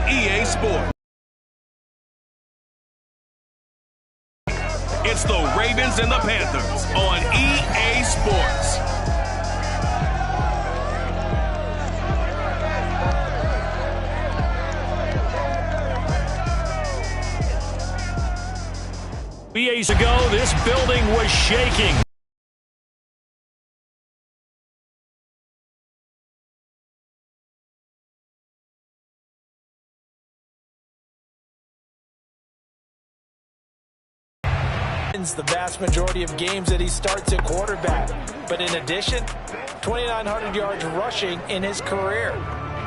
EA Sports. It's the Ravens and the Panthers on EA Sports. Years ago, this building was shaking. The vast majority of games that he starts at quarterback. But in addition, 2,900 yards rushing in his career.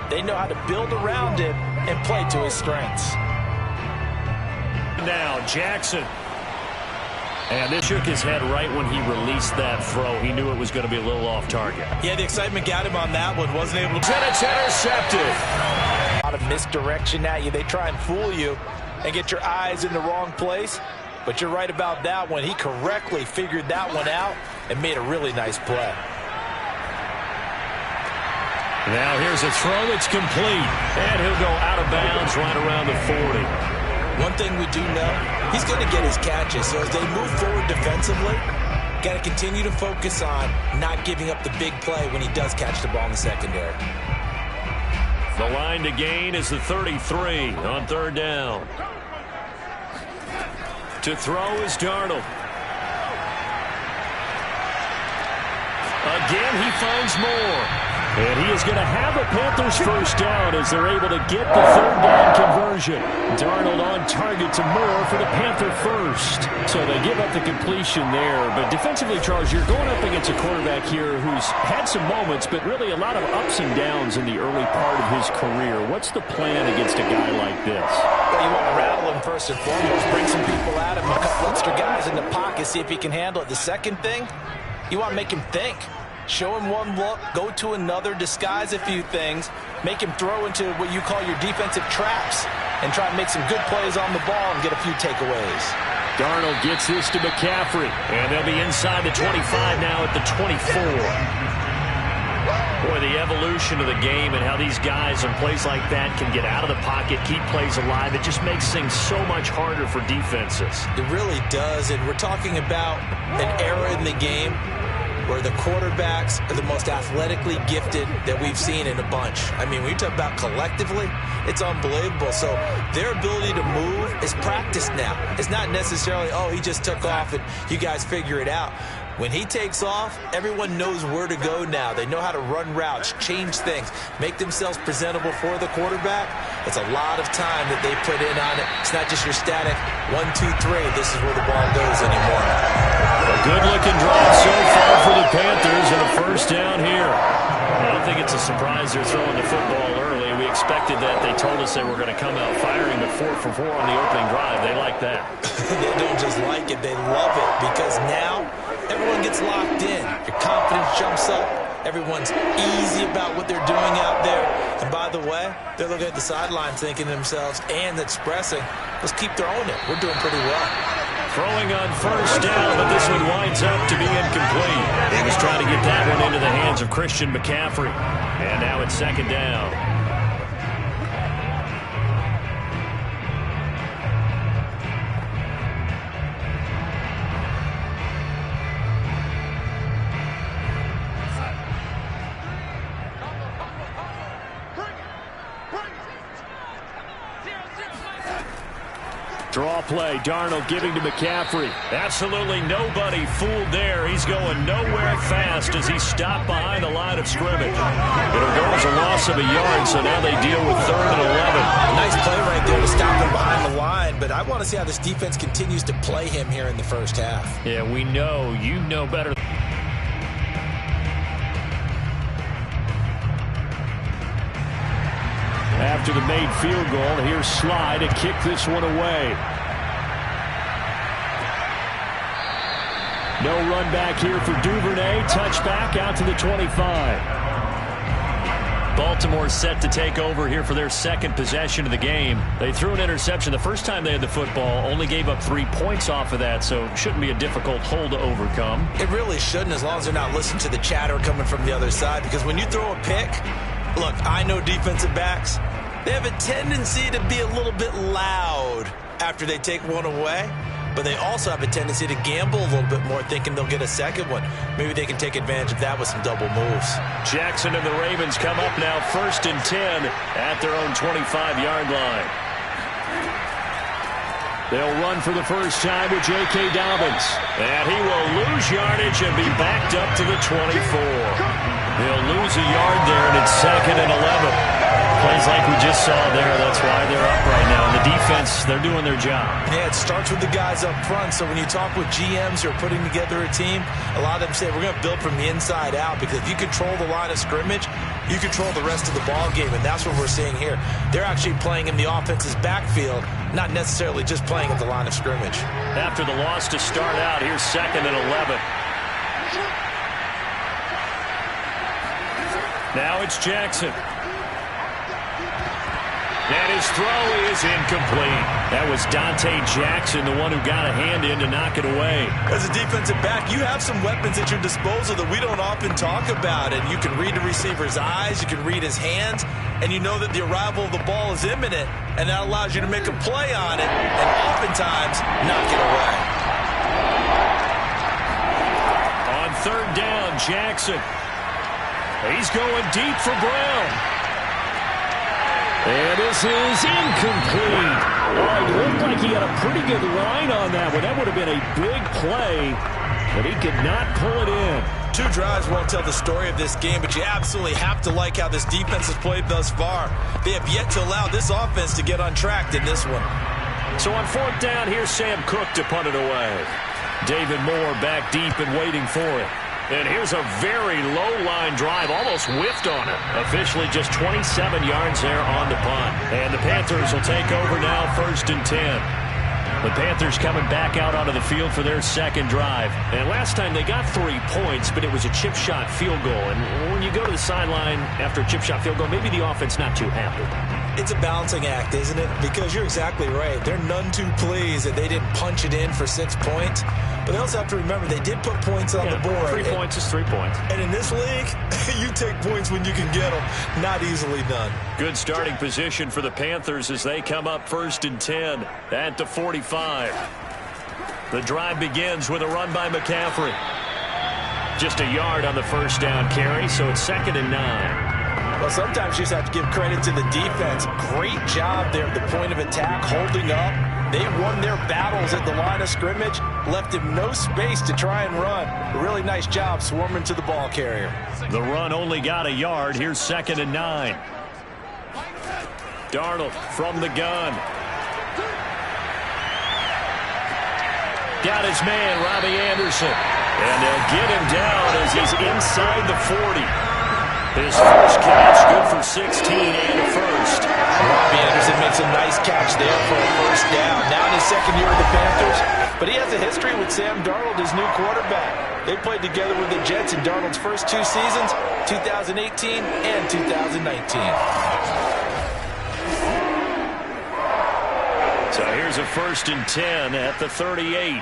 They know how to build around him and play to his strengths. Now, Jackson. And this shook his head right when he released that throw. He knew it was going to be a little off target. Yeah, the excitement got him on that one. Wasn't able to. And it's intercepted. A lot of misdirection at you. They try and fool you and get your eyes in the wrong place. But you're right about that one. He correctly figured that one out and made a really nice play. Now here's a throw that's complete. And he'll go out of bounds right around the 40. One thing we do know, he's going to get his catches. So as they move forward defensively, got to continue to focus on not giving up the big play when he does catch the ball in the secondary. The line to gain is the 33 on third down. To throw is Darnold. Again, he finds more. And he is going to have a Panthers first down as they're able to get the third down conversion. Darnold on target to Moore for the Panther first. So they give up the completion there. But defensively, Charles, you're going up against a quarterback here who's had some moments, but really a lot of ups and downs in the early part of his career. What's the plan against a guy like this? Well, you want to rattle him first and foremost. Bring some people at him, a couple extra guys in the pocket, see if he can handle it. The second thing, you want to make him think. Show him one look, go to another, disguise a few things, make him throw into what you call your defensive traps, and try and make some good plays on the ball and get a few takeaways. Darnold gets this to McCaffrey, and they'll be inside the 25 now at the 24. Boy, the evolution of the game and how these guys in plays like that can get out of the pocket, keep plays alive, it just makes things so much harder for defenses. It really does, and we're talking about an era in the game where the quarterbacks are the most athletically gifted that we've seen in a bunch. I mean, when you talk about collectively, it's unbelievable. So their ability to move is practiced now. It's not necessarily, oh, he just took off and you guys figure it out. When he takes off, everyone knows where to go now. They know how to run routes, change things, make themselves presentable for the quarterback. It's a lot of time that they put in on it. It's not just your static 1, 2, 3. This is where the ball goes anymore. A good-looking drive so far for the Panthers and a first down here. I don't think it's a surprise they're throwing the football early. We expected that. They told us they were going to come out firing, but 4 for 4 on the opening drive. They like that. They don't just like it. They love it because now everyone gets locked in. Your confidence jumps up. Everyone's easy about what they're doing out there. And by the way, they're looking at the sideline thinking to themselves and expressing, let's keep throwing it. We're doing pretty well. Throwing on first down, but this one winds up to be incomplete. He was trying to get that one into the hands of Christian McCaffrey. And now it's second down. Draw play, Darnold giving to McCaffrey. Absolutely nobody fooled there. He's going nowhere fast as he's stopped behind the line of scrimmage. It'll go as a loss of a yard, so now they deal with 3rd and 11. Nice play right there to stop him behind the line, but I want to see how this defense continues to play him here in the first half. Yeah, we know. You know better. After the made field goal, here's Sly to kick this one away. No run back here for Duvernay. Touchback out to the 25. Baltimore set to take over here for their second possession of the game. They threw an interception the first time they had the football, only gave up 3 points off of that, so it shouldn't be a difficult hole to overcome. It really shouldn't, as long as they're not listening to the chatter coming from the other side, because when you throw a pick, look, I know defensive backs, They have a tendency to be a little bit loud after they take one away, but they also have a tendency to gamble a little bit more, thinking they'll get a second one. Maybe they can take advantage of that with some double moves. Jackson and the Ravens come up now 1st and 10 at their own 25-yard line. They'll run for the first time with J.K. Dobbins. And he will lose yardage and be backed up to the 24. He'll lose a yard there, and it's 2nd and 11. Plays like we just saw there. That's why they're up right now. And the defense, they're doing their job. Yeah, it starts with the guys up front. So when you talk with GMs who are putting together a team, a lot of them say, we're going to build from the inside out, because if you control the line of scrimmage, you control the rest of the ball game, and that's what we're seeing here. They're actually playing in the offense's backfield, not necessarily just playing at the line of scrimmage. After the loss to start out, here's 2nd and 11. Now it's Jackson. And his throw is incomplete. That was Dante Jackson, the one who got a hand in to knock it away. As a defensive back, you have some weapons at your disposal that we don't often talk about. And you can read the receiver's eyes, you can read his hands, and you know that the arrival of the ball is imminent, and that allows you to make a play on it and oftentimes knock it away. On 3rd down, Jackson. He's going deep for Brown. And this is incomplete. Oh, it looked like he had a pretty good line on that one. That would have been a big play, but he could not pull it in. 2 drives won't tell the story of this game, but you absolutely have to like how this defense has played thus far. They have yet to allow this offense to get untracked in this one. So on 4th down, here's Sam Cook to punt it away. David Moore back deep and waiting for it. And here's a very low-line drive, almost whiffed on it. Officially just 27 yards there on the punt. And the Panthers will take over now, 1st and 10. The Panthers coming back out onto the field for their 2nd drive. And last time they got 3 points, but it was a chip shot field goal. And when you go to the sideline after a chip shot field goal, maybe the offense not too happy. It's a balancing act, isn't it? Because you're exactly right. They're none too pleased that they didn't punch it in for 6 points. But they also have to remember they did put points on the board. 3 points is 3 points. And in this league, you take points when you can get them. Not easily done. Good starting position for the Panthers as they come up 1st and 10 at the 45. The drive begins with a run by McCaffrey. Just a yard on the 1st down carry, so it's 2nd and 9. Well, sometimes you just have to give credit to the defense. Great job there at the point of attack, holding up. They won their battles at the line of scrimmage, left him no space to try and run. A really nice job swarming to the ball carrier. The run only got a yard. Here's 2nd and 9. Darnold from the gun. Got his man, Robbie Anderson. And they'll get him down as he's inside the 40. His first catch, good for 16 and a first. Robbie Anderson makes a nice catch there for a first down. Now in his 2nd year with the Panthers. But he has a history with Sam Darnold, his new quarterback. They played together with the Jets in Darnold's first 2 seasons, 2018 and 2019. So here's a 1st and 10 at the 38.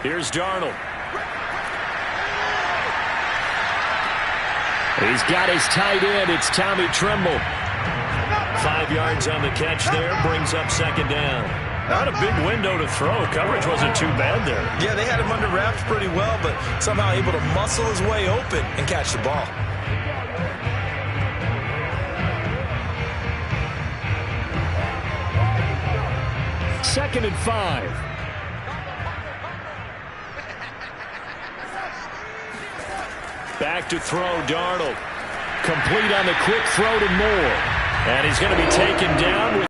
Here's Darnold. He's got his tight end. It's Tommy Tremble. 5 yards on the catch there. Brings up 2nd down. Not a big window to throw. Coverage wasn't too bad there. Yeah, they had him under wraps pretty well, but somehow able to muscle his way open and catch the ball. Second and 5. Back to throw, Darnold. Complete on the quick throw to Moore. And he's going to be taken down with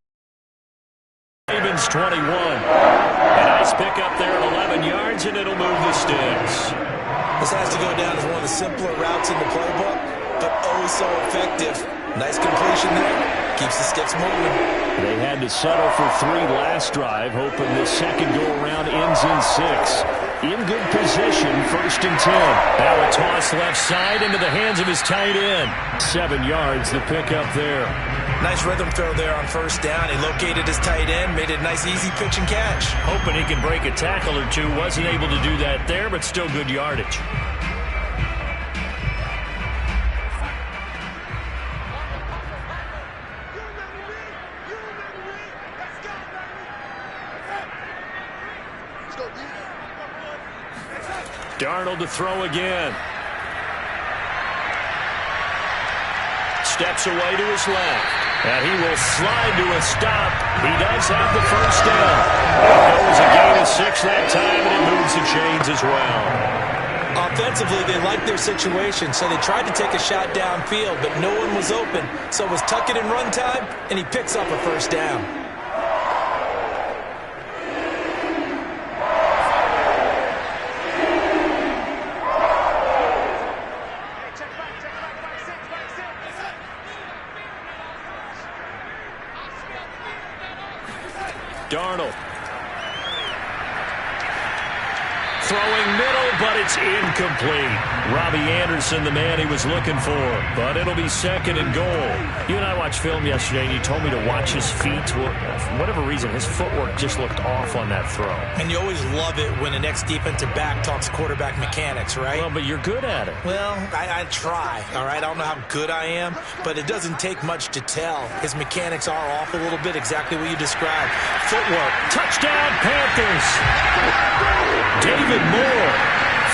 Ravens 21. A nice pick up there at 11 yards, and it'll move the sticks. This has to go down as one of the simpler routes in the playbook, but oh so effective. Nice completion there. Keeps the sticks moving. They had to settle for 3 last drive, hoping this second go-around ends in 6. In good position, 1st and 10. Now a toss left side into the hands of his tight end. 7 yards, the pickup there. Nice rhythm throw there on 1st down. He located his tight end, made it a nice easy pitch and catch. Hoping he can break a tackle or two. Wasn't able to do that there, but still good yardage. Darnold to throw again. Steps away to his left. And he will slide to a stop. He does have the first down. It goes a gain of 6 that time, and it moves the chains as well. Offensively, they liked their situation, so they tried to take a shot downfield, but no one was open. So it was tuck it and run time, and he picks up a first down. Darnold. Throwing middle, but it's incomplete. Robbie Anderson, the man he was looking for. But it'll be 2nd and goal. You and I watched film yesterday, and you told me to watch his feet. For whatever reason, his footwork just looked off on that throw. And you always love it when the next defensive back talks quarterback mechanics, right? Well, but you're good at it. Well, I try, all right? I don't know how good I am, but it doesn't take much to tell. His mechanics are off a little bit, exactly what you described. Footwork. Touchdown, Panthers. David Moore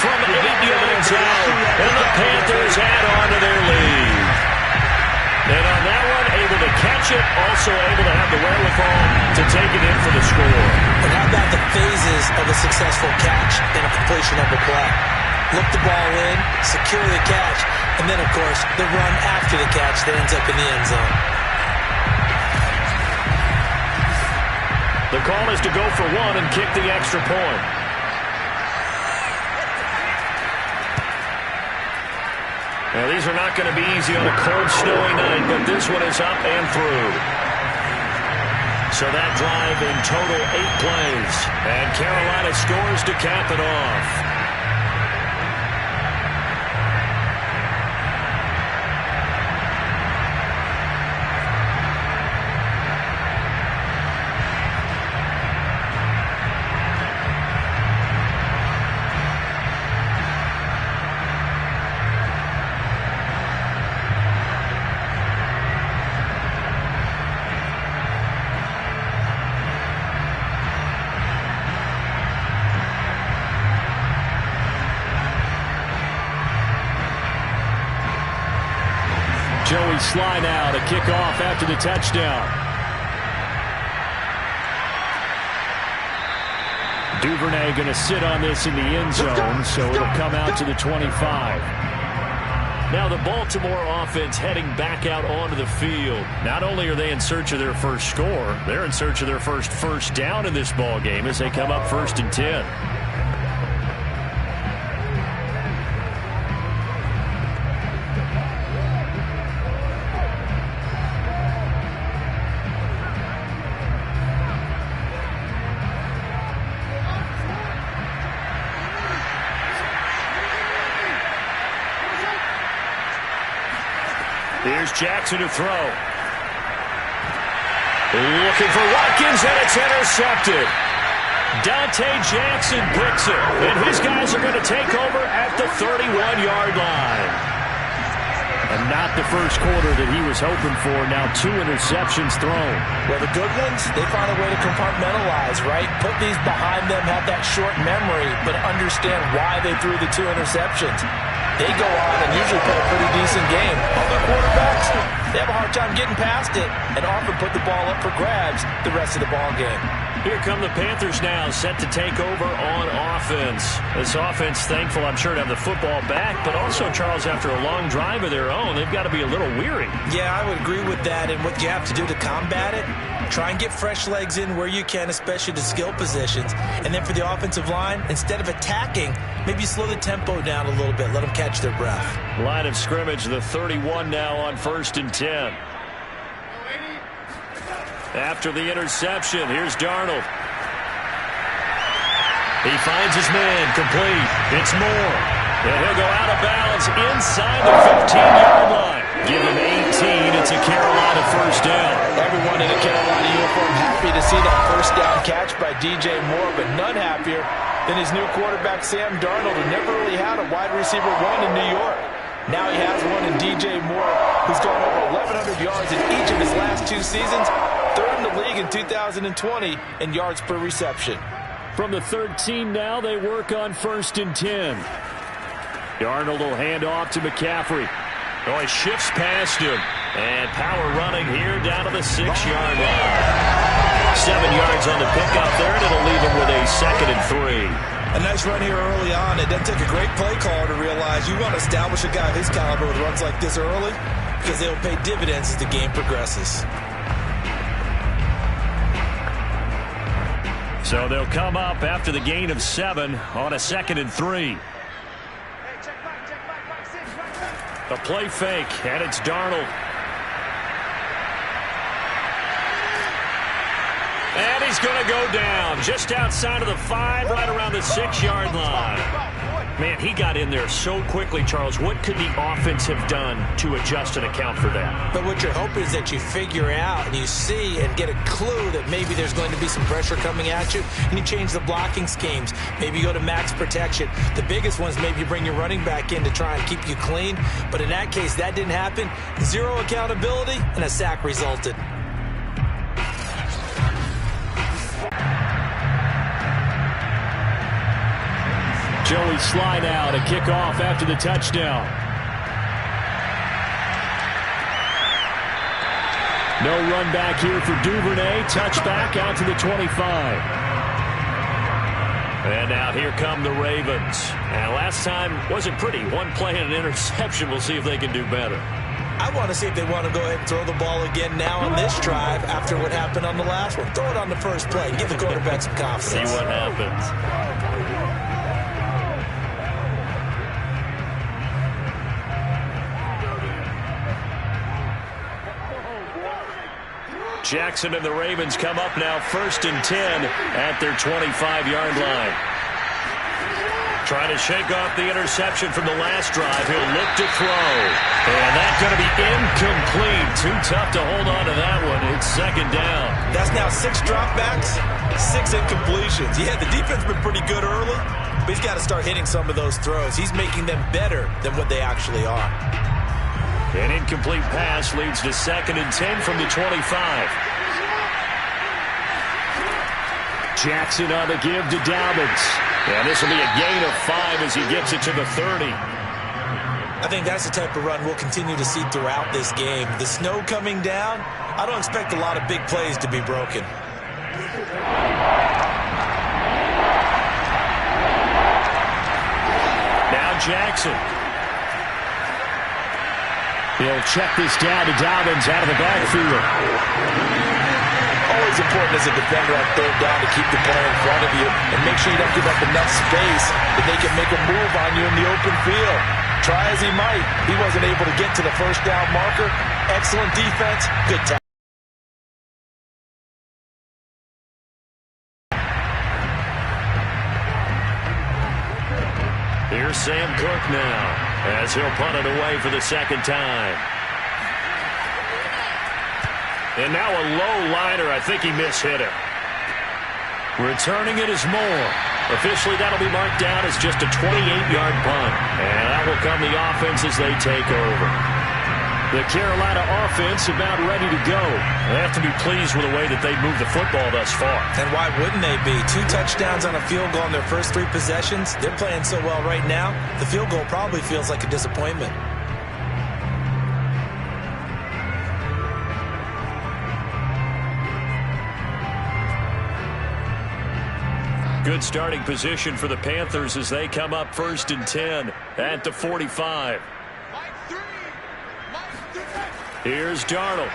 from 8 yards out, and the Panthers add on to their lead. And on that one, able to catch it, also able to have the wherewithal to take it in for the score. And how about the phases of a successful catch and a completion of a play? Look the ball in, secure the catch, and then, of course, the run after the catch that ends up in the end zone. The call is to go for 1 and kick the extra point. Now, these are not going to be easy on a cold, snowy night, but this one is up and through. So that drive in total 8 plays, and Carolina scores to cap it off. Joey Sly now to kick off after the touchdown. Duvernay going to sit on this in the end zone, so it'll come out to the 25. Now the Baltimore offense heading back out onto the field. Not only are they in search of their first score, they're in search of their first down in this ball game as they come up 1st and 10. Here's Jackson to throw. Looking for Watkins, and it's intercepted. Dante Jackson picks it, and his guys are going to take over at the 31-yard line. And not the first quarter that he was hoping for. Now 2 interceptions thrown. Well, the good ones, they find a way to compartmentalize, right? Put these behind them, have that short memory, but understand why they threw the 2 interceptions. They go on and usually play a pretty decent game. Other quarterbacks, they have a hard time getting past it and often put the ball up for grabs the rest of the ball game. Here come the Panthers now, set to take over on offense. This offense, thankful, I'm sure, to have the football back, but also, Charles, after a long drive of their own, they've got to be a little weary. Yeah, I would agree with that, and what you have to do to combat it, try and get fresh legs in where you can, especially to skill positions. And then for the offensive line, instead of attacking, maybe slow the tempo down a little bit, let them catch their breath. Line of scrimmage, the 31 now on 1st and 10. After the interception, here's Darnold. He finds his man, complete. It's Moore. And he'll go out of bounds inside the 15-yard line. Give him 18. It's a Carolina first down. Everyone in a Carolina uniform happy to see that first down catch by DJ Moore, but none happier than his new quarterback, Sam Darnold, who never really had a wide receiver 1 in New York. Now he has one in DJ Moore, who's gone over 1,100 yards in each of his last 2 seasons, 3rd in the league in 2020 in yards per reception. From the 13 now, they work on 1st and 10. Darnold will hand off to McCaffrey. Oh, he shifts past him. And power running here down to the 6-yard line. 7 yards on the pickup there, and it'll leave him with a 2nd and 3. A nice run here early on. It doesn't take a great play caller to realize you want to establish a guy of his caliber with runs like this early because they'll pay dividends as the game progresses. So they'll come up after the gain of 7 on a 2nd and 3. A play fake, and it's Darnold. And he's going to go down just outside of the 5, right around the 6-yard line. Man, he got in there so quickly, Charles. What could the offense have done to adjust and account for that? But what you're hoping is that you figure out and you see and get a clue that maybe there's going to be some pressure coming at you, and you change the blocking schemes. Maybe you go to max protection. The biggest ones, maybe you bring your running back in to try and keep you clean. But in that case, that didn't happen. 0 accountability, and a sack resulted. Joey Sly now to kick off after the touchdown. No run back here for Duvernay. Touchback out to the 25. And now here come the Ravens. And last time wasn't pretty. One play and an interception. We'll see if they can do better. I want to see if they want to go ahead and throw the ball again now on this drive after what happened on the last one. Throw it on the first play and give the quarterback some confidence. See what happens. Jackson and the Ravens come up now 1st and 10 at their 25-yard line. Trying to shake off the interception from the last drive. He'll look to throw. And that's going to be incomplete. Too tough to hold on to that one. It's 2nd down. That's now 6 dropbacks, 6 incompletions. Yeah, the defense has been pretty good early, but he's got to start hitting some of those throws. He's making them better than what they actually are. An incomplete pass leads to 2nd and 10 from the 25. Jackson on the give to Dobbins. And this will be a gain of 5 as he gets it to the 30. I think that's the type of run we'll continue to see throughout this game. The snow coming down, I don't expect a lot of big plays to be broken. Now Jackson. He'll check this down to Dobbins out of the backfield. Always important as a defender on 3rd down to keep the player in front of you and make sure you don't give up enough space that they can make a move on you in the open field. Try as he might, he wasn't able to get to the 1st down marker. Excellent defense, good tackle. Here's Sam Cook now as he'll punt it away for the 2nd time. And now a low liner. I think he mishit it. Returning it is Moore. Officially, that'll be marked down as just a 28-yard punt. And that will come the offense as they take over. The Carolina offense about ready to go. They have to be pleased with the way that they've moved the football thus far. And why wouldn't they be? 2 touchdowns on a field goal in their first 3 possessions. They're playing so well right now, the field goal probably feels like a disappointment. Good starting position for the Panthers as they come up 1st and 10 at the 45. Here's Darnold.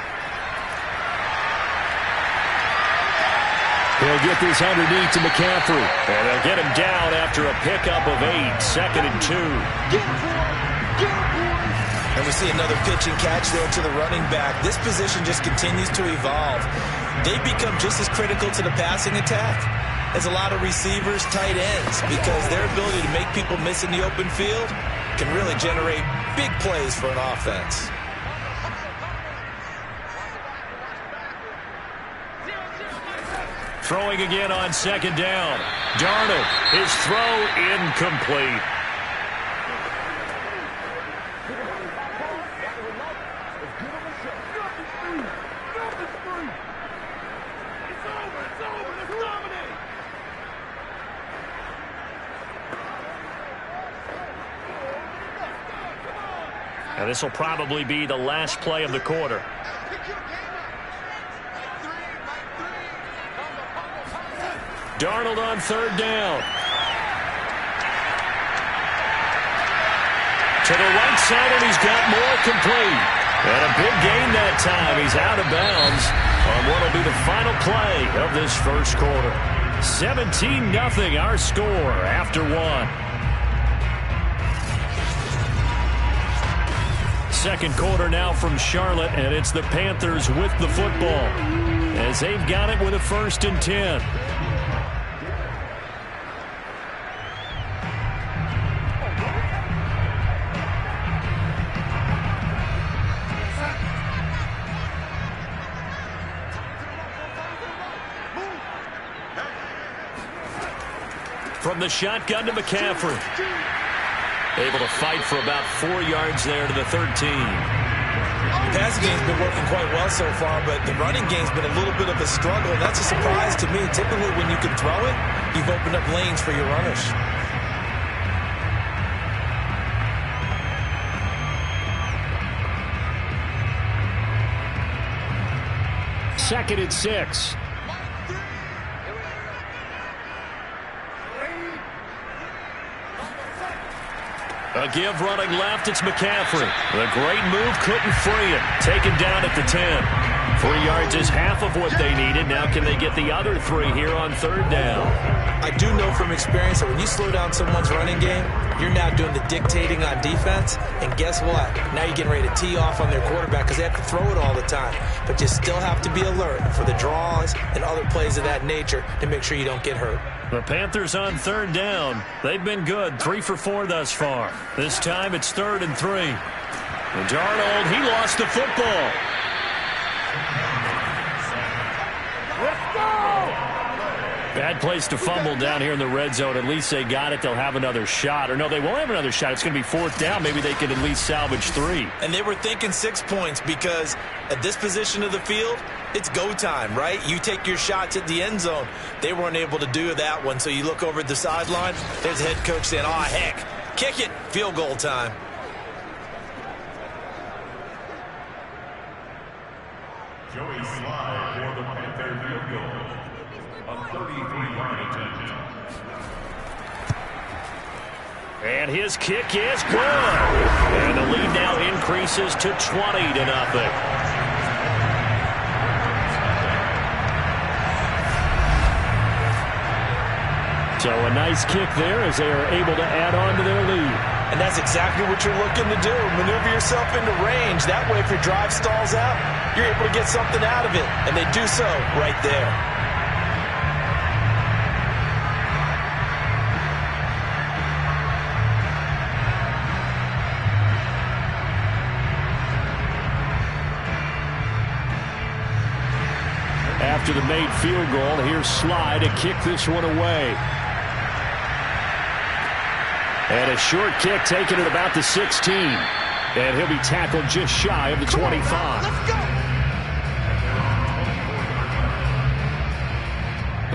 He'll get this underneath to McCaffrey. And they'll get him down after a pickup of 8. 2nd and 2. And we see another pitch and catch there to the running back. This position just continues to evolve. They become just as critical to the passing attack as a lot of receivers, tight ends, because their ability to make people miss in the open field can really generate big plays for an offense. Throwing again on 2nd down. Darnold, his throw incomplete. And this will probably be the last play of the quarter. Darnold on third down. To the right side, and he's got more complete. And a big gain that time. He's out of bounds on what will be the final play of this first quarter. 17-0 our score after one. Second quarter now from Charlotte, and it's the Panthers with the football as they've got it with a 1st and 10. From the shotgun to McCaffrey. Able to fight for about 4 yards there to the 13. The passing game's been working quite well so far, but the running game's been a little bit of a struggle, and that's a surprise to me. Typically, when you can throw it, you've opened up lanes for your runners. Second and 6. A give running left, it's McCaffrey. The great move, couldn't free it. Taken down at the 10. 3 yards is half of what they needed. Now can they get the other 3 here on third down? I do know from experience that when you slow down someone's running game, you're now doing the dictating on defense. And guess what? Now you're getting ready to tee off on their quarterback because they have to throw it all the time. But you still have to be alert for the draws and other plays of that nature to make sure you don't get hurt. The Panthers on third down. They've been good, 3 for 4 thus far. This time it's 3rd and 3. And Darnold, he lost the football. Let's go! Bad place to fumble down here in the red zone. At least they got it. They'll have another shot. Or no, they won't have another shot. It's going to be 4th down. Maybe they can at least salvage 3. And they were thinking 6 points because at this position of the field, it's go time, right? You take your shots at the end zone. They weren't able to do that one. So you look over at the sideline. There's the head coach saying, oh, heck, kick it. Field goal time. Joey Slide for the Panther field goal. A 33-yard attempt. And his kick is good. And the lead now increases to 20-0. So a nice kick there as they are able to add on to their lead. And that's exactly what you're looking to do. Maneuver yourself into range. That way, if your drive stalls out, you're able to get something out of it. And they do so right there. After the made field goal, here's Sly to kick this one away. And a short kick taken at about the 16. And he'll be tackled just shy of the 25. Let's go.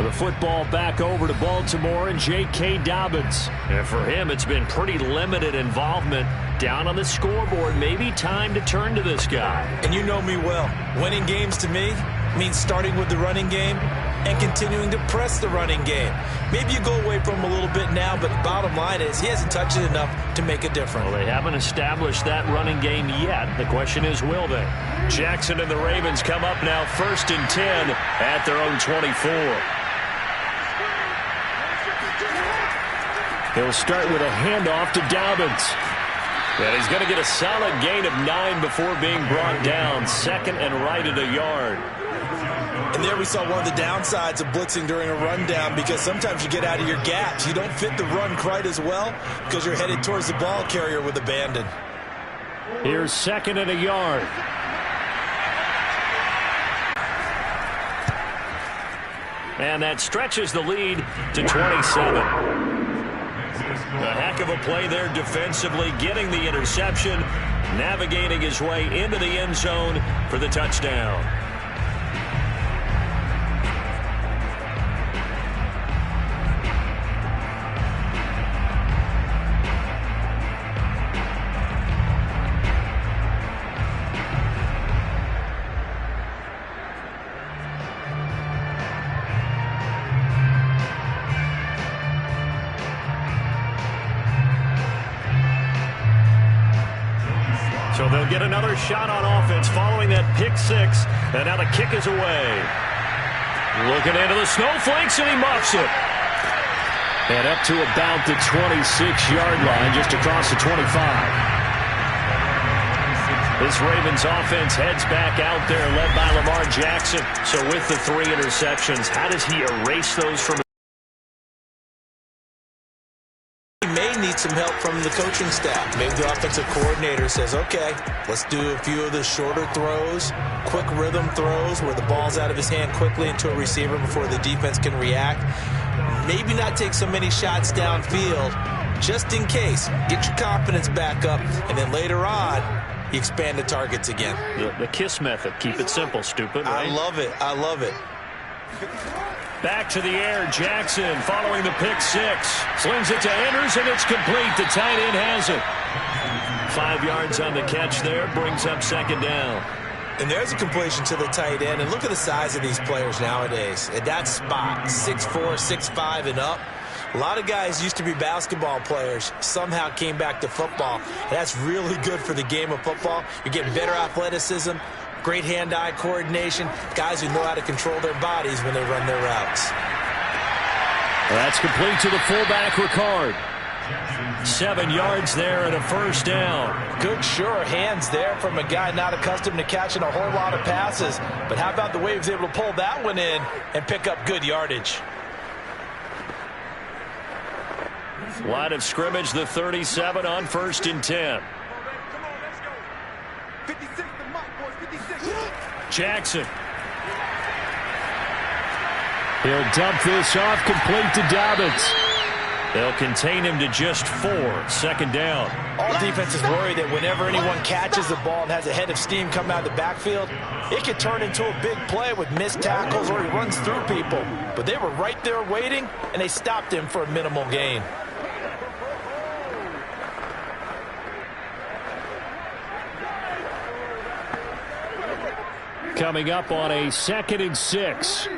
The football back over to Baltimore and J.K. Dobbins. And for him, it's been pretty limited involvement. Down on the scoreboard, maybe time to turn to this guy. And you know me well. Winning games to me means starting with the running game and continuing to press the running game. Maybe you go away from him a little bit now, but the bottom line is he hasn't touched it enough to make a difference. Well, they haven't established that running game yet. The question is, will they? Jackson and the Ravens come up now 1st and 10 at their own 24. He'll start with a handoff to Dobbins. And he's going to get a solid gain of 9 before being brought down. 2nd and right at a yard. And there we saw one of the downsides of blitzing during a rundown because sometimes you get out of your gaps. You don't fit the run quite as well because you're headed towards the ball carrier with abandon. Here's 2nd and a yard. And that stretches the lead to 27. A heck of a play there defensively, getting the interception, navigating his way into the end zone for the touchdown. they'll get another shot on offense following that pick six. And now the kick is away. Looking into the snowflakes, and he muffs it. And up to about the 26-yard line, just across the 25. This Ravens offense heads back out there, led by Lamar Jackson. So with the 3 interceptions, how does he erase those from? He may need some help from the coaching staff. Maybe the offensive coordinator says, okay, let's do a few of the shorter throws, quick rhythm throws where the ball's out of his hand quickly into a receiver before the defense can react. Maybe not take so many shots downfield, just in case. Get your confidence back up, and then later on, you expand the targets again. The KISS method. Keep it simple, stupid. Right? I love it. I love it. Back to the air, Jackson following the pick six. Slings it to Anders, and it's complete. The tight end has it. 5 yards on the catch there, brings up second down. And there's a completion to the tight end. And look at the size of these players nowadays. At that spot, 6'4", 6'5", and up. A lot of guys used to be basketball players, somehow came back to football. And that's really good for the game of football. You're getting better athleticism, great hand-eye coordination, guys who know how to control their bodies when they run their routes. That's complete to the fullback, Ricard. 7 yards there and a first down. Good, sure hands there from a guy not accustomed to catching a whole lot of passes. But how about the way he was able to pull that one in and pick up good yardage? Line of scrimmage, the 37 on 1st and 10. Jackson. He'll dump this off, complete to Dobbins. They'll contain him to just 4. Second down. All defense is worried that whenever anyone catches the ball and has a head of steam come out of the backfield, it could turn into a big play with missed tackles or he runs through people. But they were right there waiting, and they stopped him for a minimal gain. Coming up on a 2nd and 6.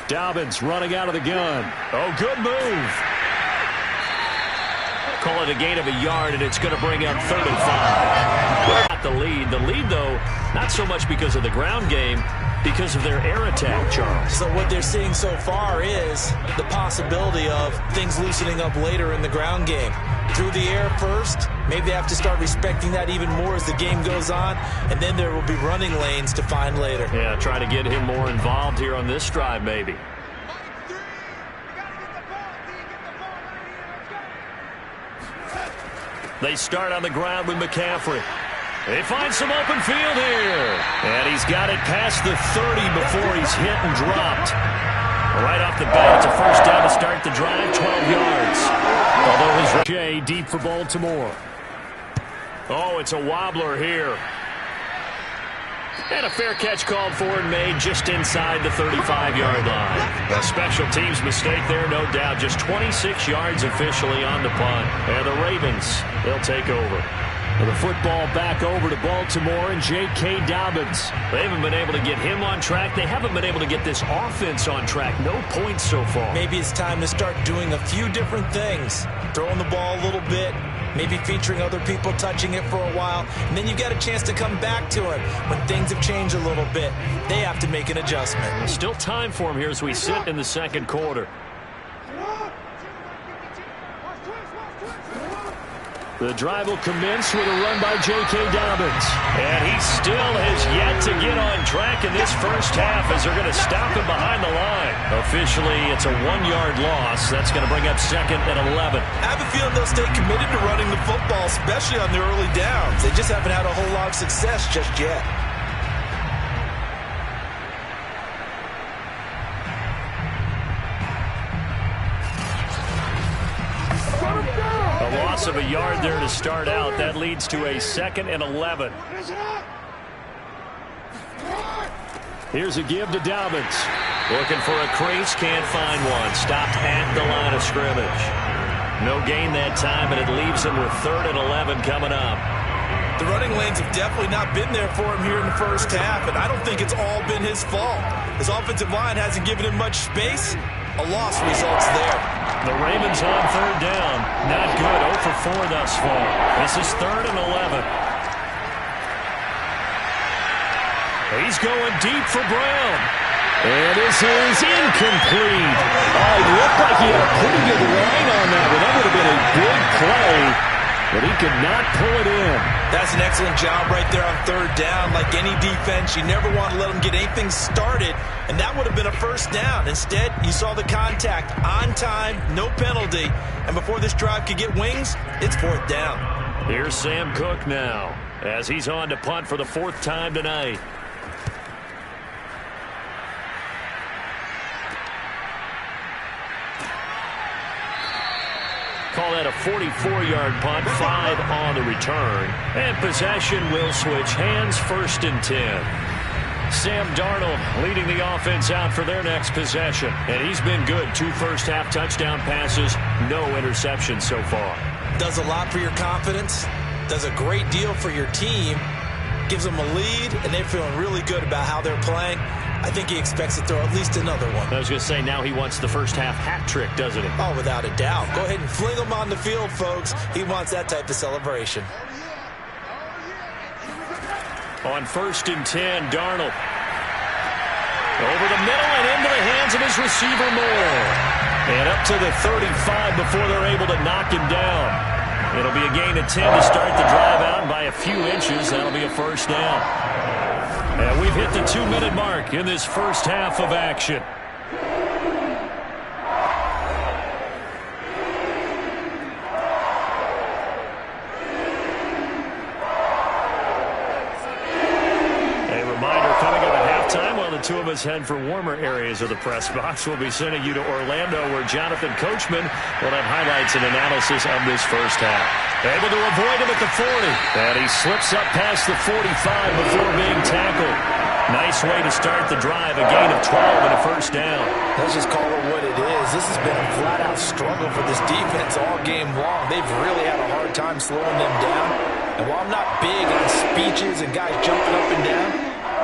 Dobbins running out of the gun. Oh, good move. Call it a gain of a yard, and it's going to bring up 35. Got the lead. The lead, though, not so much because of the ground game, because of their air attack, Charles. So what they're seeing so far is the possibility of things loosening up later in the ground game. Through the air first, maybe they have to start respecting that even more as the game goes on, and then there will be running lanes to find later. Yeah, try to get him more involved here on this drive, maybe. They start on the ground with McCaffrey. They find some open field here. And he's got it past the 30 before he's hit and dropped. Right off the bat, it's a first down to start the drive, 12 yards. Although his Jay deep for Baltimore. Oh, it's a wobbler here. And a fair catch called for and made just inside the 35-yard line. A special teams mistake there, no doubt. Just 26 yards officially on the punt. And the Ravens, they'll take over. The football back over to Baltimore and J.K. Dobbins. They haven't been able to get him on track. They haven't been able to get this offense on track. No points so far. Maybe it's time to start doing a few different things. Throwing the ball a little bit, maybe featuring other people touching it for a while, and then you got a chance to come back to it when things have changed a little bit. They have to make an adjustment. Still time for him here as we sit in the second quarter. The drive will commence with a run by J.K. Dobbins. And he still has yet to get on track in this first half as they're going to stop him behind the line. Officially, it's a 1-yard loss. That's going to bring up 2nd and 11. I have a feeling they'll stay committed to running the football, especially on the early downs. They just haven't had a whole lot of success just yet. Loss of a yard there to start out. That leads to a 2nd and 11. Here's a give to Dobbins. Looking for a crease, can't find one. Stopped at the line of scrimmage. No gain that time, and it leaves him with 3rd and 11 coming up. The running lanes have definitely not been there for him here in the first half, and I don't think it's all been his fault. His offensive line hasn't given him much space. A loss results there. The Ravens on third down. Not good. 0 for 4 thus far. This is 3rd and 11. He's going deep for Brown. And this is incomplete. Oh, it looked like he had a pretty good line on that one. That would have been a big play, but he could not pull it in. That's an excellent job right there on third down. Like any defense, you never want to let them get anything started, and that would have been a first down. Instead, you saw the contact on time, no penalty, and before this drive could get wings, it's 4th down. Here's Sam Cook now as he's on to punt for the 4th time tonight. Call that a 44-yard punt, 5 on the return. And possession will switch hands, 1st and 10. Sam Darnold leading the offense out for their next possession. And he's been good. 2 first-half touchdown passes, no interceptions so far. Does a lot for your confidence. Does a great deal for your team. Gives them a lead, and they're feeling really good about how they're playing. I think he expects to throw at least another one. I was going to say, now he wants the first-half hat trick, doesn't he? Oh, without a doubt. Go ahead and fling him on the field, folks. He wants that type of celebration. On 1st and 10, Darnold. Over the middle and into the hands of his receiver, Moore. And up to the 35 before they're able to knock him down. It'll be a gain of 10 to start the drive out, and by a few inches, that'll be a first down. And we've hit the 2-minute mark in this first half of action. A reminder coming up at halftime while the two of us head for warmer areas of the press box. We'll be sending you to Orlando where Jonathan Coachman will have highlights and analysis of this first half. Able to avoid him at the 40. And he slips up past the 45 before being tackled. Nice way to start the drive. A gain of 12 and a first down. Let's just call it what it is. This has been a flat-out struggle for this defense all game long. They've really had a hard time slowing them down. And while I'm not big on speeches and guys jumping up and down,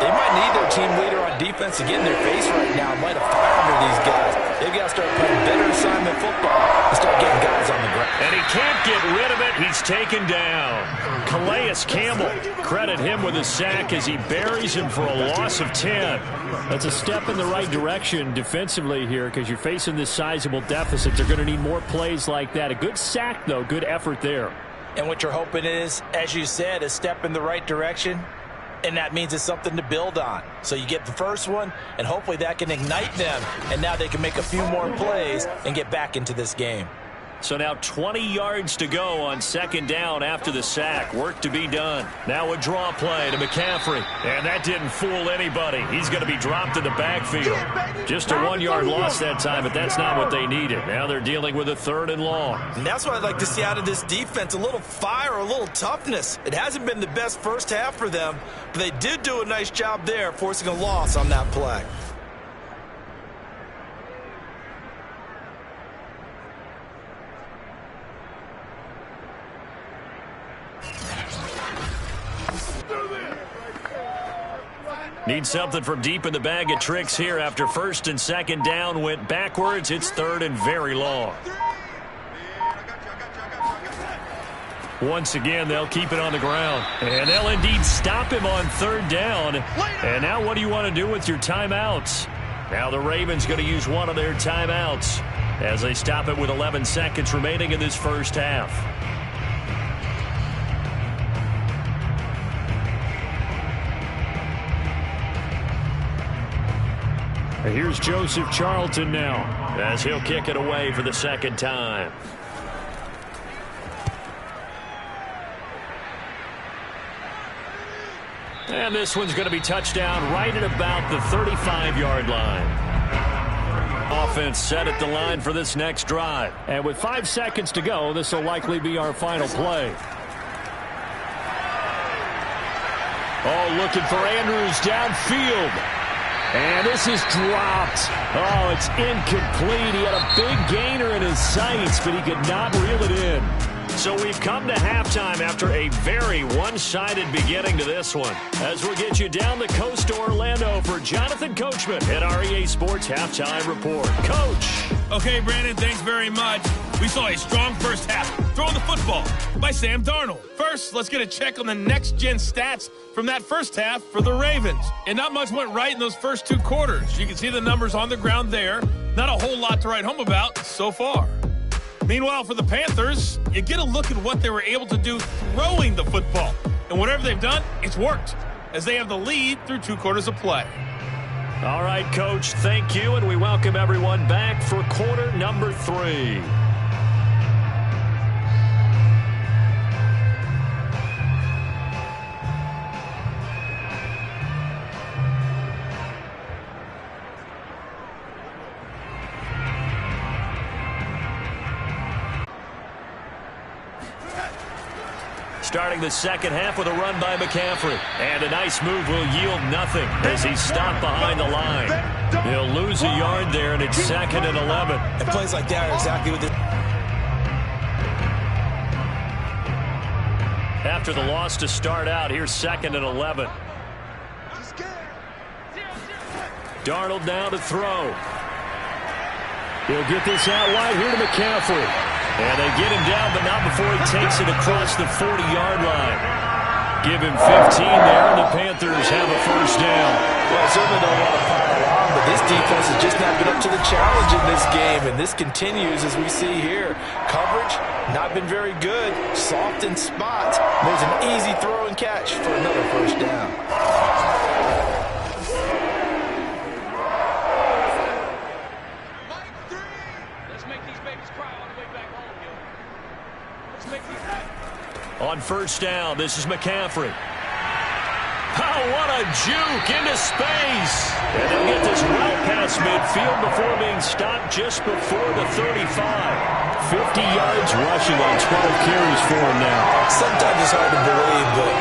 they might need their team leader on defense to get in their face right now and light a fire under these guys. They've got to start playing better assignment football and start getting guys on the ground. And he can't get rid of it. He's taken down. Calais Campbell, credit him with a sack as he buries him for a loss of 10. That's a step in the right direction defensively here because you're facing this sizable deficit. They're going to need more plays like that. A good sack, though. Good effort there. And what you're hoping is, as you said, a step in the right direction. And that means it's something to build on. So you get the first one, and hopefully that can ignite them. And now they can make a few more plays and get back into this game. So now 20 yards to go on 2nd down after the sack. Work to be done. Now a draw play to McCaffrey. And that didn't fool anybody. He's going to be dropped in the backfield. Just a 1-yard loss that time, but that's not what they needed. Now they're dealing with a 3rd and long. And that's what I'd like to see out of this defense. A little fire, a little toughness. It hasn't been the best first half for them, but they did do a nice job there, forcing a loss on that play. Need something from deep in the bag of tricks here after 1st and 2nd down went backwards. It's 3rd and very long. Once again, they'll keep it on the ground. And they'll indeed stop him on 3rd down. And now what do you want to do with your timeouts? Now the Ravens going to use one of their timeouts as they stop it with 11 seconds remaining in this first half. Here's Joseph Charlton now as he'll kick it away for the 2nd time. And this one's going to be touchdown right at about the 35-yard line. Offense set at the line for this next drive. And with 5 seconds to go, this will likely be our final play. Oh, looking for Andrews downfield. And this is dropped. Oh, it's incomplete. He had a big gainer in his sights, but he could not reel it in. So we've come to halftime after a very one-sided beginning to this one. As we'll get you down the coast to Orlando for Jonathan Coachman at our EA Sports Halftime Report. Coach. Okay, Brandon, thanks very much. We saw a strong first half throwing the football by Sam Darnold. First, let's get a check on the next-gen stats from that first half for the Ravens. And not much went right in those first 2 quarters. You can see the numbers on the ground there. Not a whole lot to write home about so far. Meanwhile, for the Panthers, you get a look at what they were able to do throwing the football. And whatever they've done, it's worked, as they have the lead through 2 quarters of play. All right, Coach, thank you, and we welcome everyone back for quarter number 3. Starting the second half with a run by McCaffrey. And a nice move will yield nothing as he's stopped behind the line. He'll lose a yard there, and it's 2nd and 11. And plays like that are exactly what After the loss to start out, here's 2nd and 11. Darnold now to throw. He'll get this out wide here to McCaffrey. And they get him down, but not before he takes it across the 40-yard line. Give him 15 there, and the Panthers have a first down. Well, certainly don't want to pile on, but this defense has just not been up to the challenge in this game, and this continues as we see here. Coverage, not been very good. Soft in spots. There's an easy throw and catch for another first down. On first down, this is McCaffrey. Oh, what a juke into space. And they'll get this well past midfield before being stopped just before the 35. 50 yards rushing on 12 carries for him now. Sometimes it's hard to believe, but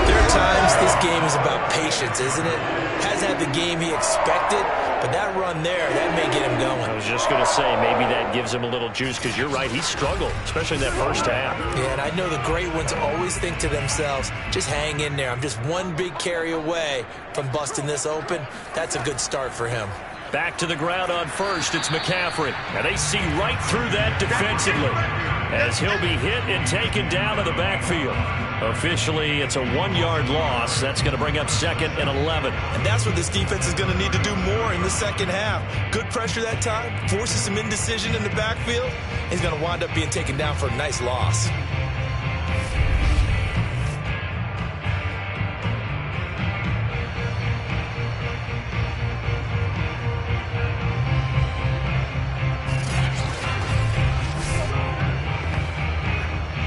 there are times this game is about patience, isn't it? Hasn't had the game he expected, but that run there, that may get him going. I was just going to say, maybe that gives him a little juice, because you're right, he struggled, especially in that first half. Yeah, and I know the great ones always think to themselves, just hang in there. I'm just one big carry away from busting this open. That's a good start for him. Back to the ground on first, it's McCaffrey. And they see right through that defensively as he'll be hit and taken down to the backfield. Officially, it's a 1-yard loss. That's going to bring up 2nd and 11. And that's what this defense is going to need to do more in the second half. Good pressure that time, forces some indecision in the backfield. He's going to wind up being taken down for a nice loss.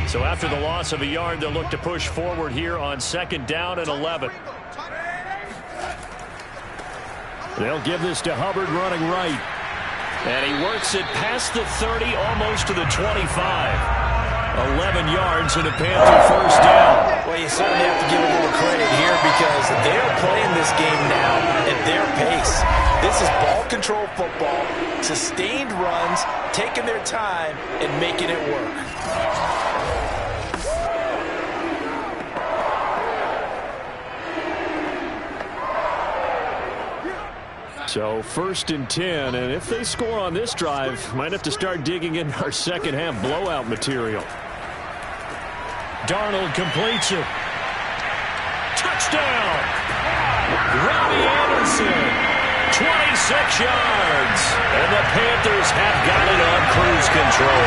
So after the loss of a yard, they'll look to push forward here on 2nd down and 11. They'll give this to Hubbard running right. And he works it past the 30, almost to the 25. 11 yards and a Panther first down. Well, you certainly have to give a little credit here because they're playing this game now at their pace. This is ball control football, sustained runs, taking their time and making it work. So 1st and 10, and if they score on this drive, might have to start digging in our second half blowout material. Darnold completes it. Touchdown! Robbie Anderson, 26 yards, and the Panthers have got it on cruise control.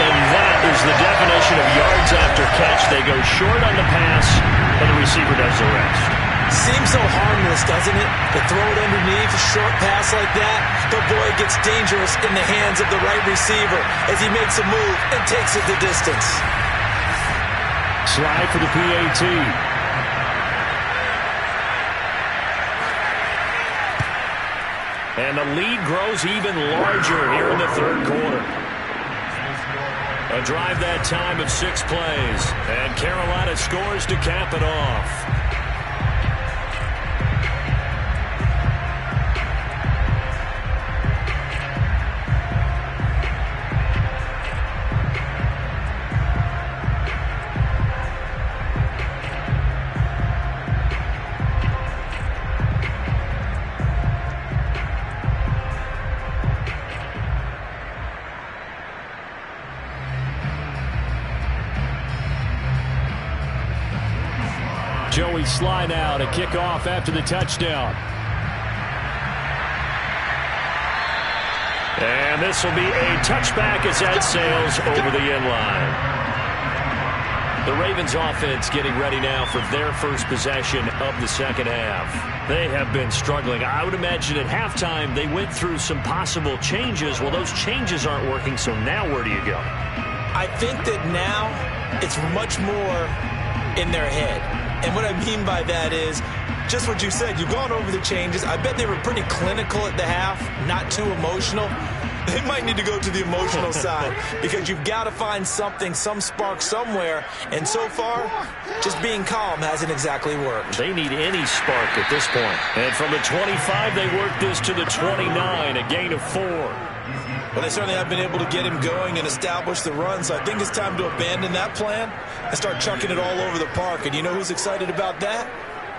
And that is the definition of yards after catch. They go short on the pass, and the receiver does the rest. Seems so harmless, doesn't it? To throw it underneath a short pass like that, but boy, it gets dangerous in the hands of the right receiver as he makes a move and takes it the distance. Slide for the PAT. And the lead grows even larger here in the 3rd quarter. A drive that time of 6 plays, and Carolina scores to cap it off. Joey Sly now to kick off after the touchdown. And this will be a touchback as that sails over the end line. The Ravens offense getting ready now for their first possession of the second half. They have been struggling. I would imagine at halftime they went through some possible changes. Well, those changes aren't working, so now where do you go? I think that now it's much more in their head. And what I mean by that is just what you said. You've gone over the changes. I bet they were pretty clinical at the half, not too emotional. They might need to go to the emotional side because you've got to find something, some spark somewhere. And so far, just being calm hasn't exactly worked. They need any spark at this point. And from the 25, they work this to the 29, a gain of 4. Well, they certainly have been able to get him going and establish the run, so I think it's time to abandon that plan and start chucking it all over the park. And you know who's excited about that?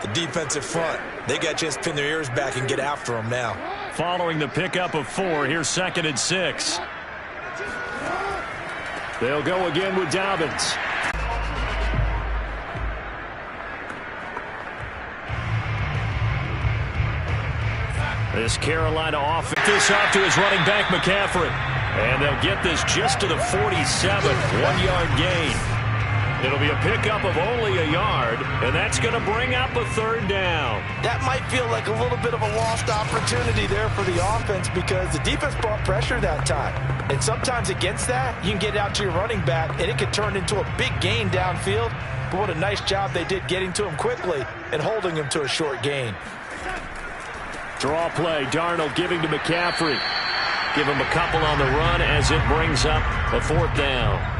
The defensive front. They got a chance to pin their ears back and get after him now. Following the pickup of 4, here's 2nd and 6. They'll go again with Dobbins. This Carolina offense. This off to his running back, McCaffrey. And they'll get this just to the 47, 1-yard gain. It'll be a pickup of only a yard, and that's going to bring up a 3rd down. That might feel like a little bit of a lost opportunity there for the offense because the defense brought pressure that time. And sometimes against that, you can get out to your running back, and it can turn into a big gain downfield. But what a nice job they did getting to him quickly and holding him to a short gain. Draw play, Darnold giving to McCaffrey. Give him a couple on the run as it brings up a 4th down.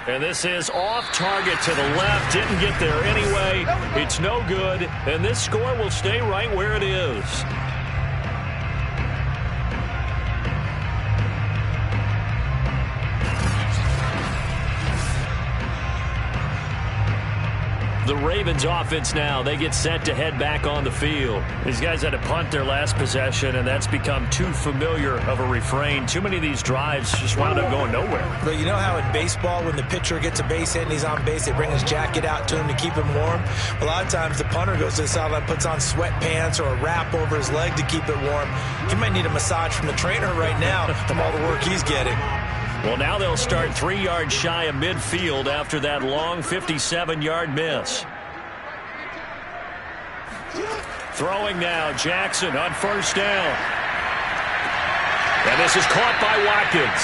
And this is off target to the left. Didn't get there anyway. It's no good. And this score will stay right where it is. The Ravens offense now, they get set to head back on the field. These guys had to punt their last possession, and that's become too familiar of a refrain. Too many of these drives just wound up going nowhere. But you know how in baseball, when the pitcher gets a base hit and he's on base, they bring his jacket out to him to keep him warm? A lot of times the punter goes to the sideline, puts on sweatpants or a wrap over his leg to keep it warm. He might need a massage from the trainer right now from all the work he's getting. Well, now they'll start 3 yards shy of midfield after that long 57-yard miss. Throwing now, Jackson on 1st down. And this is caught by Watkins.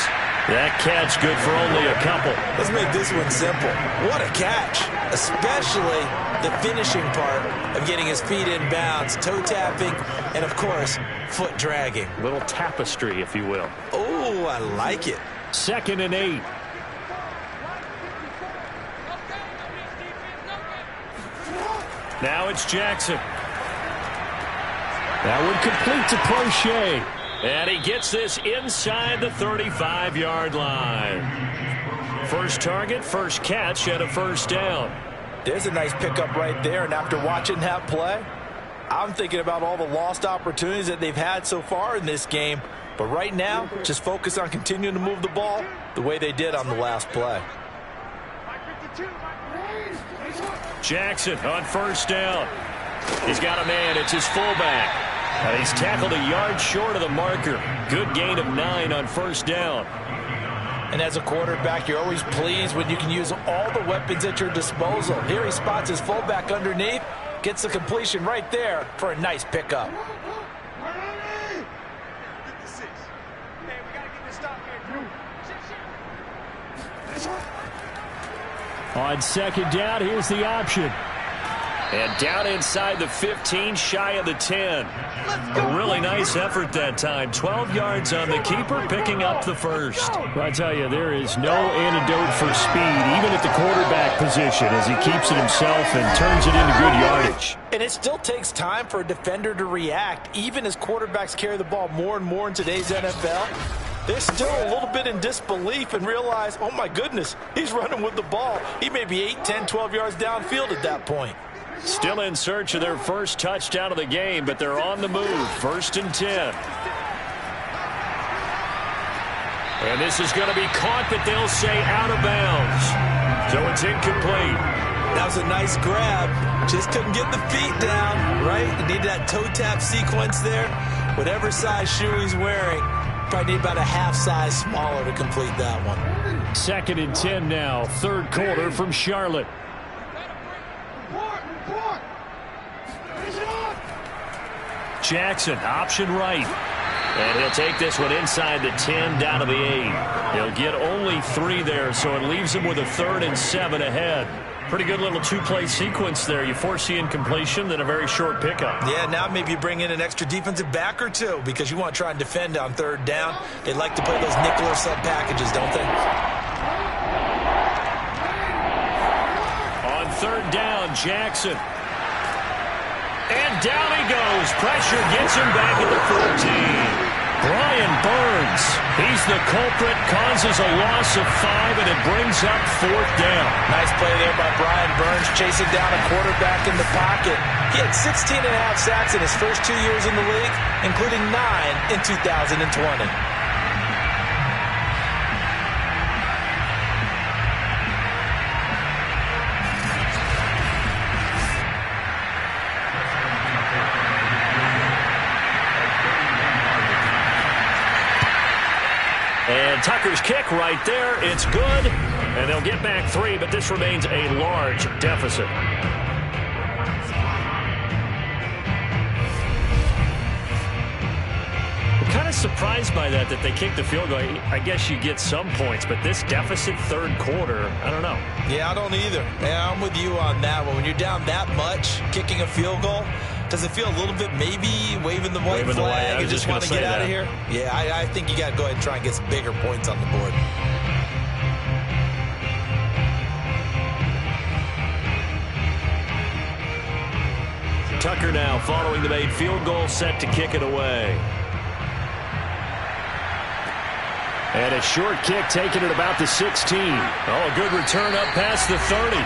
That catch good for only a couple. Let's make this one simple. What a catch, especially the finishing part of getting his feet in bounds, toe tapping, and, of course, foot dragging. Little tapestry, if you will. Oh, I like it. 2nd and 8. Now it's Jackson. That one complete to Crochet. And he gets this inside the 35-yard line. First target, first catch, and a 1st down. There's a nice pickup right there, and after watching that play, I'm thinking about all the lost opportunities that they've had so far in this game. But right now, just focus on continuing to move the ball the way they did on the last play. Jackson on 1st down. He's got a man. It's his fullback. And he's tackled a yard short of the marker. Good gain of 9 on 1st down. And as a quarterback, you're always pleased when you can use all the weapons at your disposal. Here he spots his fullback underneath, gets the completion right there for a nice pickup. On 2nd down, here's the option. And down inside the 15, shy of the 10. A really nice effort that time. 12 yards on the keeper, picking up the first. Well, I tell you, there is no antidote for speed, even at the quarterback position, as he keeps it himself and turns it into good yardage. And it still takes time for a defender to react, even as quarterbacks carry the ball more and more in today's NFL. They're still a little bit in disbelief and realize, oh my goodness, he's running with the ball. He may be 8, 10, 12 yards downfield at that point. Still in search of their first touchdown of the game, but they're on the move. 1st and 10. And this is going to be caught, but they'll say out of bounds. So it's incomplete. That was a nice grab. Just couldn't get the feet down, right? You need that toe tap sequence there. Whatever size shoe he's wearing, probably need about a half size smaller to complete that one. 2nd and 10 now. 3rd quarter from Charlotte. Jackson, option right. And he'll take this one inside the 10, down to the 8. He'll get only 3 there, so it leaves him with a 3rd and 7 ahead. Pretty good little 2-play sequence there. You force the incompletion, then a very short pickup. Yeah, now maybe you bring in an extra defensive back or two because you want to try and defend on 3rd down. They like to play those nickel or sub packages, don't they? On 3rd down, Jackson. And down he goes. Pressure gets him back at the 14. Brian Burns, he's the culprit, causes a loss of 5, and it brings up 4th down. Nice play there by Brian Burns, chasing down a quarterback in the pocket. He had 16.5 sacks in his first 2 years in the league, including 9 in 2020. And Tucker's kick right there. It's good. And they'll get back 3, but this remains a large deficit. I'm kind of surprised by that they kicked the field goal. I guess you get some points, but this deficit 3rd quarter, I don't know. Yeah, I don't either. Yeah, I'm with you on that one. When you're down that much, kicking a field goal, does it feel a little bit maybe waving the white flag and just want to get out of here? Yeah, I think you got to go ahead and try and get some bigger points on the board. Tucker now following the made field goal, set to kick it away. And a short kick taken at about the 16. Oh, a good return up past the 30.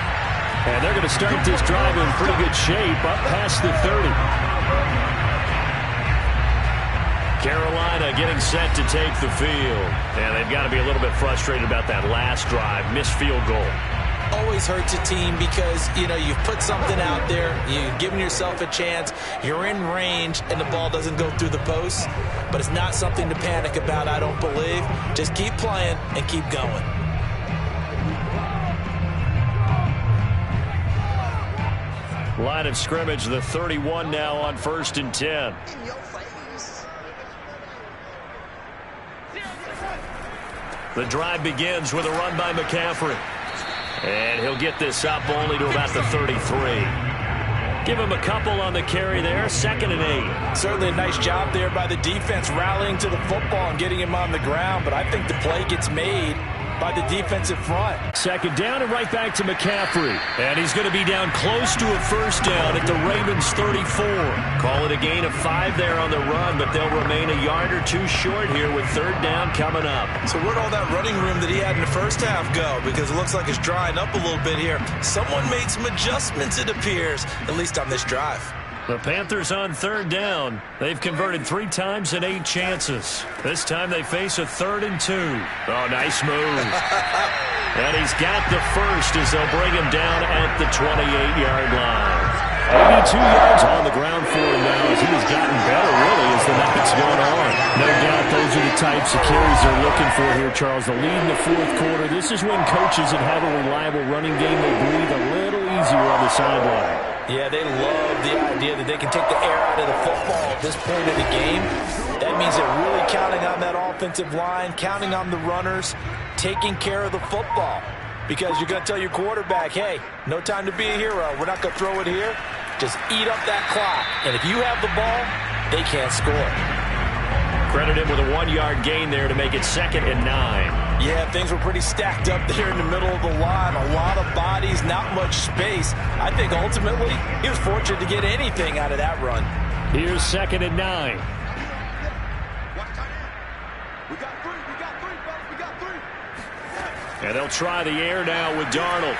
And they're going to start this drive in pretty good shape up past the 30. Carolina getting set to take the field. And they've got to be a little bit frustrated about that last drive. Missed field goal. Always hurts a team because, you know, you've put something out there. You've given yourself a chance. You're in range, and the ball doesn't go through the posts. But it's not something to panic about, I don't believe. Just keep playing and keep going. Line of scrimmage, the 31 now on 1st and 10. The drive begins with a run by McCaffrey. And he'll get this up only to about the 33. Give him a couple on the carry there. 2nd and 8. Certainly a nice job there by the defense rallying to the football and getting him on the ground. But I think the play gets made by the defensive front. 2nd down and right back to McCaffrey. And he's going to be down close to a 1st down at the Ravens 34. Call it a gain of 5 there on the run, but they'll remain a yard or 2 short here with 3rd down coming up. So where'd all that running room that he had in the first half go? Because it looks like it's drying up a little bit here. Someone made some adjustments, it appears, at least on this drive. The Panthers on 3rd down. They've converted 3 times in 8 chances. This time they face a 3rd and 2. Oh, nice move. And he's got the first as they'll bring him down at the 28-yard line. 82 yards on the ground for him now as he has gotten better, really, as the night's going on. No doubt those are the types of carries they're looking for here, Charles. The lead in the 4th quarter. This is when coaches that have a reliable running game, they breathe a little easier on the sideline. Yeah, they love the idea that they can take the air out of the football at this point of the game. That means they're really counting on that offensive line, counting on the runners, taking care of the football. Because you're going to tell your quarterback, hey, no time to be a hero. We're not going to throw it here. just eat up that clock. And if you have the ball, they can't score. Credit him with a 1-yard gain there to make it 2nd and 9. Yeah, things were pretty stacked up there in the middle of the line. A lot of bodies, not much space. I think ultimately he was fortunate to get anything out of that run. Here's 2nd and 9. And they'll try the air now with Darnold.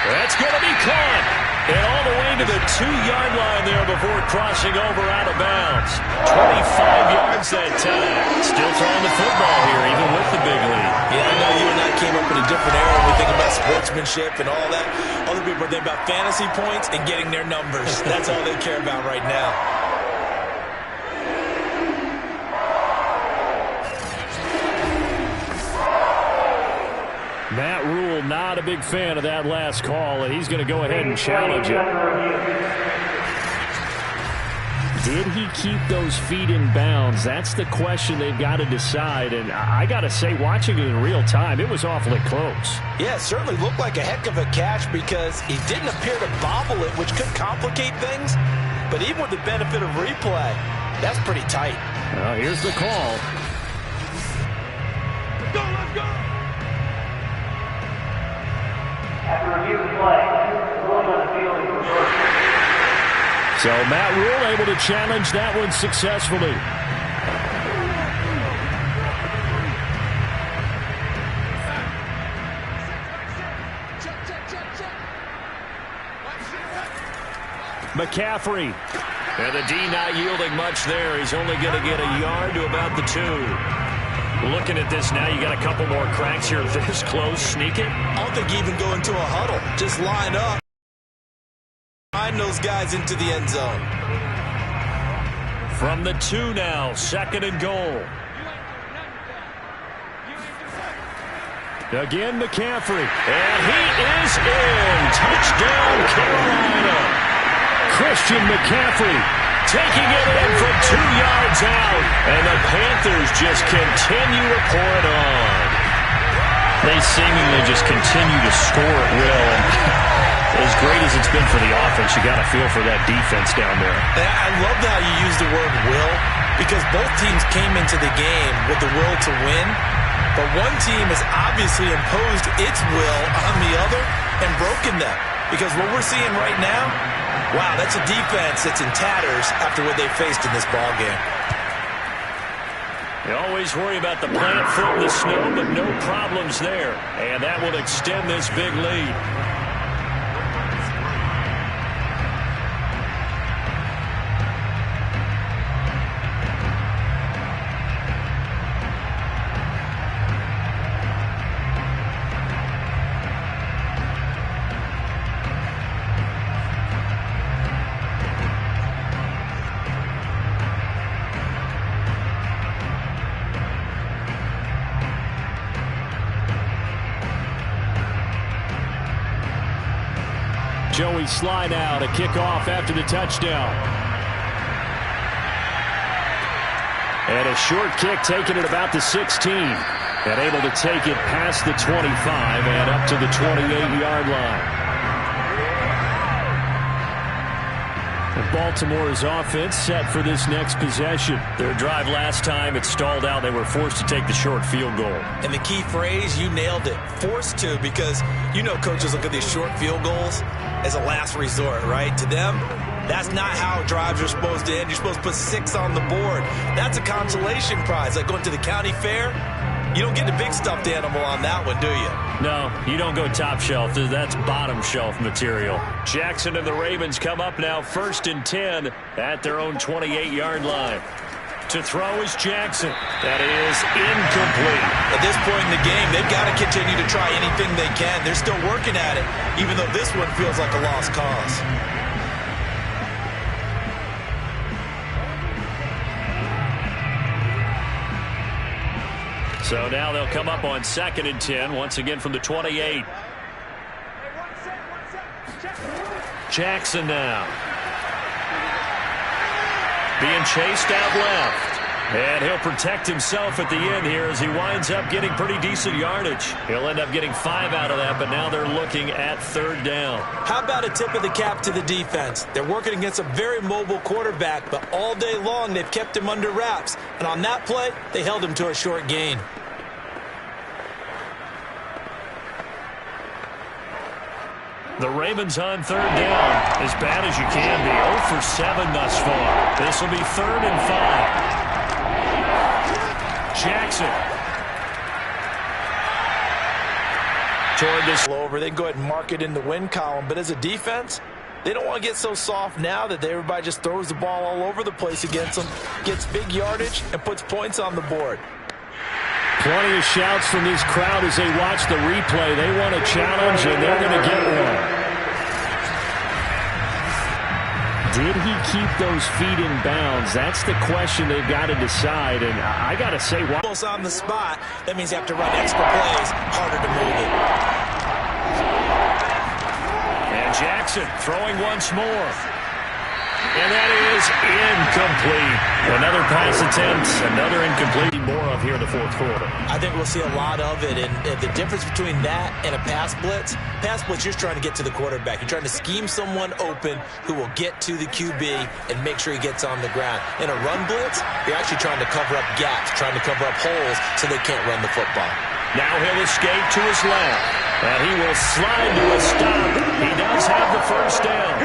That's going to be caught. And all the way to the 2-yard line there before crossing over out of bounds. 25 yards that time. Still throwing the football here, even with the big lead. Yeah, I know you and I came up in a different era when we think about sportsmanship and all that. Other people are thinking about fantasy points and getting their numbers. That's all they care about right now. Matt Rule not a big fan of that last call, and he's going to go ahead and challenge it. Did he keep those feet in bounds? That's the question they've got to decide, and I got to say, watching it in real time, it was awfully close. Yeah, it certainly looked like a heck of a catch because he didn't appear to bobble it, which could complicate things, but even with the benefit of replay, that's pretty tight. Well, here's the call. Let's go, let's go! After review of play, ruling on the field is reversed. So Matt Rule able to challenge that one successfully. McCaffrey. And the D not yielding much there. He's only going to get a yard to about the 2. Looking at this now, you got a couple more cracks here this close. Sneak it. I don't think even go into a huddle. Just line up. Find those guys into the end zone. From the 2 now, 2nd and goal. Again, McCaffrey. And he is in. Touchdown, Carolina. Christian McCaffrey taking it in from 2 yards out. And the Panthers just continue to pour it on. They seemingly just continue to score at will. As great as it's been for the offense, you got to feel for that defense down there. I love how you use the word will, because both teams came into the game with the will to win, but one team has obviously imposed its will on the other and broken them. Because what we're seeing right now, wow, that's a defense that's in tatters after what they faced in this ballgame. You always worry about the plant foot in the snow, but no problems there. And that will extend this big lead. Joey Sly now to kick off after the touchdown. And a short kick taken at about the 16. And able to take it past the 25 and up to the 28-yard line. And Baltimore's offense set for this next possession. Their drive last time, it stalled out. They were forced to take the short field goal. And the key phrase, you nailed it, forced to, because you know coaches look at these short field goals as a last resort, right? To them, that's not how drives are supposed to end. You're supposed to put 6 on the board. That's a consolation prize. Like going to the county fair, you don't get the big stuffed animal on that one, do you? No, you don't go top shelf. That's bottom shelf material. Jackson and the Ravens come up now 1st and 10 at their own 28-yard line. To throw is Jackson. That is incomplete. At this point in the game, they've got to continue to try anything they can. They're still working at it, even though this one feels like a lost cause. So now they'll come up on 2nd and 10, once again from the 28. Jackson now. Being chased out left. And he'll protect himself at the end here as he winds up getting pretty decent yardage. He'll end up getting 5 out of that, but now they're looking at 3rd down. How about a tip of the cap to the defense? They're working against a very mobile quarterback, but all day long they've kept him under wraps. And on that play, they held him to a short gain. The Ravens on 3rd down, as bad as you can be. 0 for 7 thus far. This will be 3rd and 5. Jackson. Toward this over, they go ahead and mark it in the win column. But as a defense, they don't want to get so soft now that everybody just throws the ball all over the place against them, gets big yardage, and puts points on the board. Plenty of shouts from this crowd as they watch the replay. They want a challenge, and they're going to get one. Did he keep those feet in bounds? That's the question they've got to decide. And I got to say, almost on the spot. That means you have to run extra plays, harder to move it. And Jackson throwing once more. And that is incomplete. Another pass attempt, another incomplete. More of here in the 4th quarter. I think we'll see a lot of it. And the difference between that and a pass blitz, you're trying to get to the quarterback. You're trying to scheme someone open who will get to the QB and make sure he gets on the ground. In a run blitz, you're actually trying to cover up gaps, trying to cover up holes so they can't run the football. Now he'll escape to his left. And he will slide to a stop. He does have the 1st down.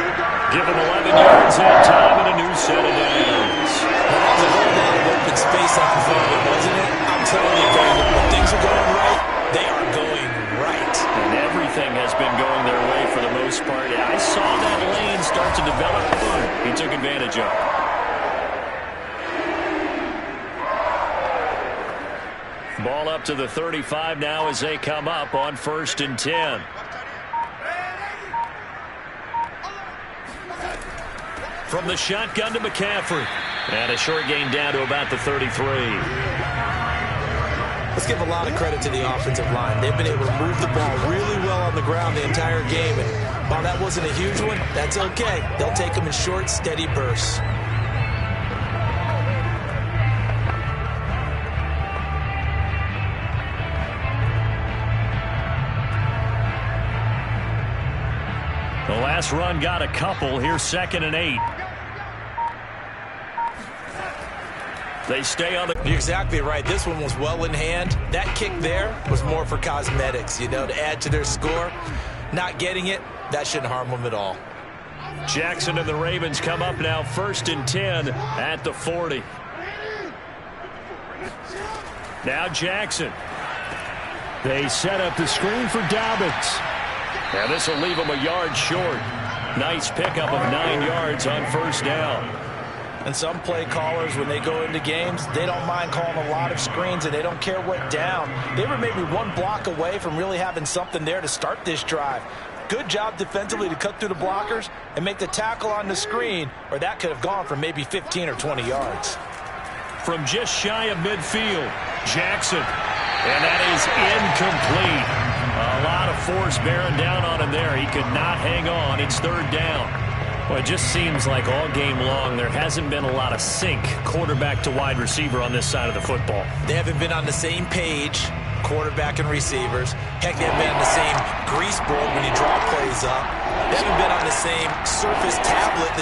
Given 11 yards that time and a new set of downs. That was a whole lot of open space out in front of him, wasn't it? I'm telling you, when things are going right, they are going right. And everything has been going their way for the most part. I saw that lane start to develop. He took advantage of it. Ball up to the 35 now as they come up on 1st and 10. From the shotgun to McCaffrey. And a short gain down to about the 33. Let's give a lot of credit to the offensive line. They've been able to move the ball really well on the ground the entire game. And while that wasn't a huge one, that's okay. They'll take them in short, steady bursts. The last run got a couple. Here's 2nd and 8. They stay on the... You're exactly right. This one was well in hand. That kick there was more for cosmetics, to add to their score. Not getting it, that shouldn't harm them at all. Jackson and the Ravens come up now 1st and 10 at the 40. Now Jackson. they set up the screen for Dobbins. And this will leave them a yard short. Nice pickup of 9 yards on 1st down. And some play callers, when they go into games, they don't mind calling a lot of screens, and they don't care what down. They were maybe one block away from really having something there to start this drive. Good job defensively to cut through the blockers and make the tackle on the screen, or that could have gone for maybe 15 or 20 yards. From just shy of midfield, Jackson. And that is incomplete. A lot of force bearing down on him there. He could not hang on. It's 3rd down. Well, it just seems like all game long there hasn't been a lot of sync quarterback to wide receiver on this side of the football. They haven't been on the same page, quarterback and receivers. Heck, they haven't been on the same grease board when you draw plays up. They haven't been on the same surface tablet the